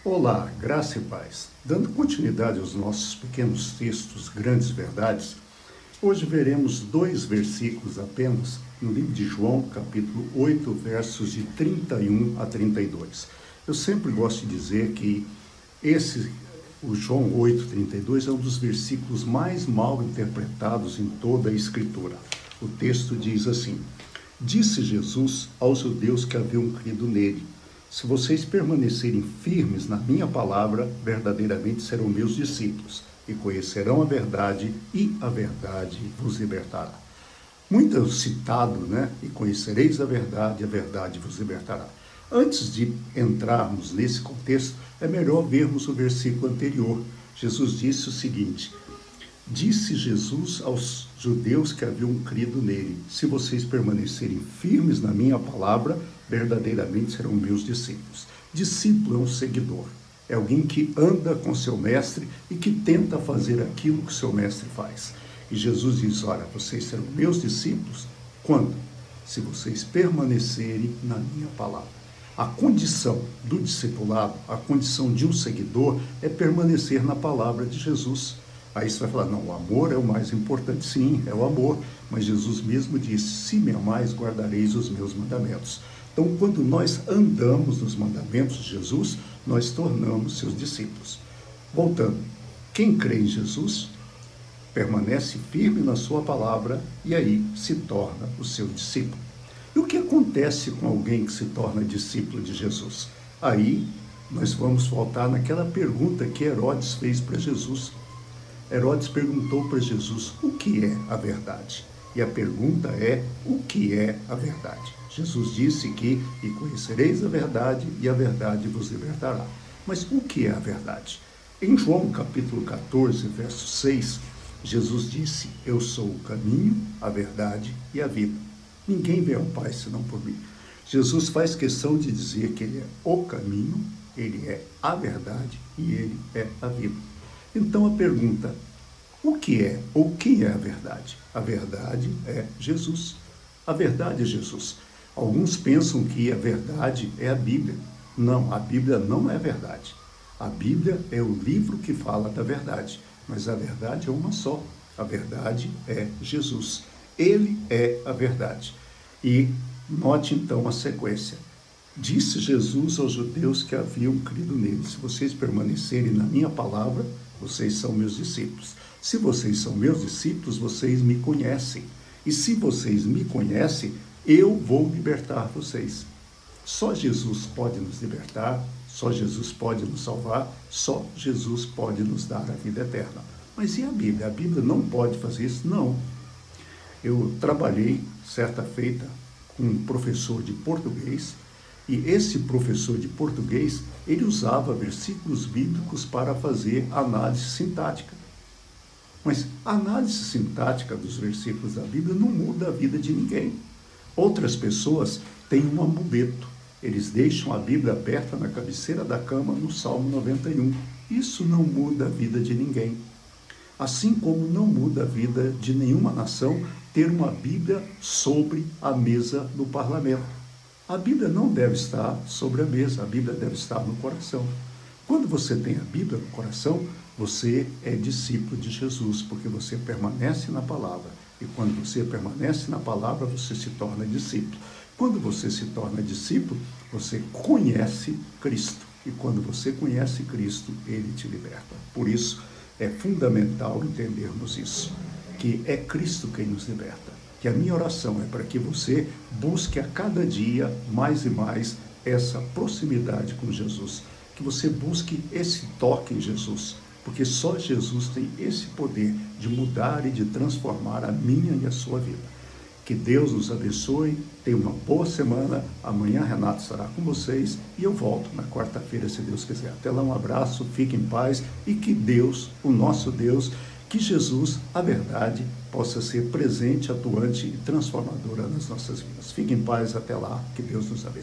Olá, graça e paz. Dando continuidade aos nossos pequenos textos, grandes verdades, hoje veremos 2 versículos apenas no livro de João, capítulo 8, versos de 31 a 32. Eu sempre gosto de dizer que o João 8, 32 é um dos versículos mais mal interpretados em toda a Escritura. O texto diz assim: Disse Jesus aos judeus que haviam crido nele: Se vocês permanecerem firmes na minha palavra, verdadeiramente serão meus discípulos, e conhecerão a verdade, e a verdade vos libertará. Muito citado, né? E conhecereis a verdade vos libertará. Antes de entrarmos nesse contexto, é melhor vermos o versículo anterior. Jesus disse o seguinte: Disse Jesus aos judeus que haviam crido nele: Se vocês permanecerem firmes na minha palavra, verdadeiramente serão meus discípulos. Discípulo é um seguidor, é alguém que anda com seu mestre e que tenta fazer aquilo que seu mestre faz. E Jesus diz: Olha, vocês serão meus discípulos quando? Se vocês permanecerem na minha palavra. A condição do discipulado, a condição de um seguidor é permanecer na palavra de Jesus. Aí você vai falar: não, o amor é o mais importante. Sim, é o amor, mas Jesus mesmo disse: se me amais, guardareis os meus mandamentos. Então, quando nós andamos nos mandamentos de Jesus, nós tornamos seus discípulos. Voltando, quem crê em Jesus, permanece firme na sua palavra e aí se torna o seu discípulo. E o que acontece com alguém que se torna discípulo de Jesus? Aí nós vamos voltar naquela pergunta que Herodes fez para Jesus. Herodes perguntou para Jesus: o que é a verdade? E a pergunta é: o que é a verdade? Jesus disse que: e conhecereis a verdade, e a verdade vos libertará. Mas o que é a verdade? Em João capítulo 14, verso 6, Jesus disse: eu sou o caminho, a verdade e a vida. Ninguém vem ao Pai senão por mim. Jesus faz questão de dizer que ele é o caminho, ele é a verdade e ele é a vida. Então a pergunta: o que é ou quem é a verdade? A verdade é Jesus. A verdade é Jesus. Alguns pensam que a verdade é a Bíblia. Não, a Bíblia não é verdade. A Bíblia é o livro que fala da verdade, mas a verdade é uma só. A verdade é Jesus. Ele é a verdade. E note então a sequência. Disse Jesus aos judeus que haviam crido nele: se vocês permanecerem na minha palavra, vocês são meus discípulos. Se vocês são meus discípulos, vocês me conhecem. E se vocês me conhecem, eu vou libertar vocês. Só Jesus pode nos libertar, só Jesus pode nos salvar, só Jesus pode nos dar a vida eterna. Mas e a Bíblia? A Bíblia não pode fazer isso? Não. Eu trabalhei, certa feita, com um professor de português, e esse professor de português, ele usava versículos bíblicos para fazer análise sintática. Mas a análise sintática dos versículos da Bíblia não muda a vida de ninguém. Outras pessoas têm um amuleto. Eles deixam a Bíblia aberta na cabeceira da cama no Salmo 91. Isso não muda a vida de ninguém. Assim como não muda a vida de nenhuma nação ter uma Bíblia sobre a mesa do parlamento. A Bíblia não deve estar sobre a mesa, a Bíblia deve estar no coração. Quando você tem a Bíblia no coração, você é discípulo de Jesus, porque você permanece na palavra. E quando você permanece na palavra, você se torna discípulo. Quando você se torna discípulo, você conhece Cristo. E quando você conhece Cristo, ele te liberta. Por isso, é fundamental entendermos isso, que é Cristo quem nos liberta. Que a minha oração é para que você busque a cada dia mais e mais essa proximidade com Jesus. Que você busque esse toque em Jesus, porque só Jesus tem esse poder de mudar e de transformar a minha e a sua vida. Que Deus nos abençoe, tenha uma boa semana. Amanhã Renato estará com vocês e eu volto na quarta-feira, se Deus quiser. Até lá, um abraço, fique em paz e que Deus, o nosso Deus, que Jesus, a verdade, possa ser presente, atuante e transformadora nas nossas vidas. Fique em paz, até lá, que Deus nos abençoe.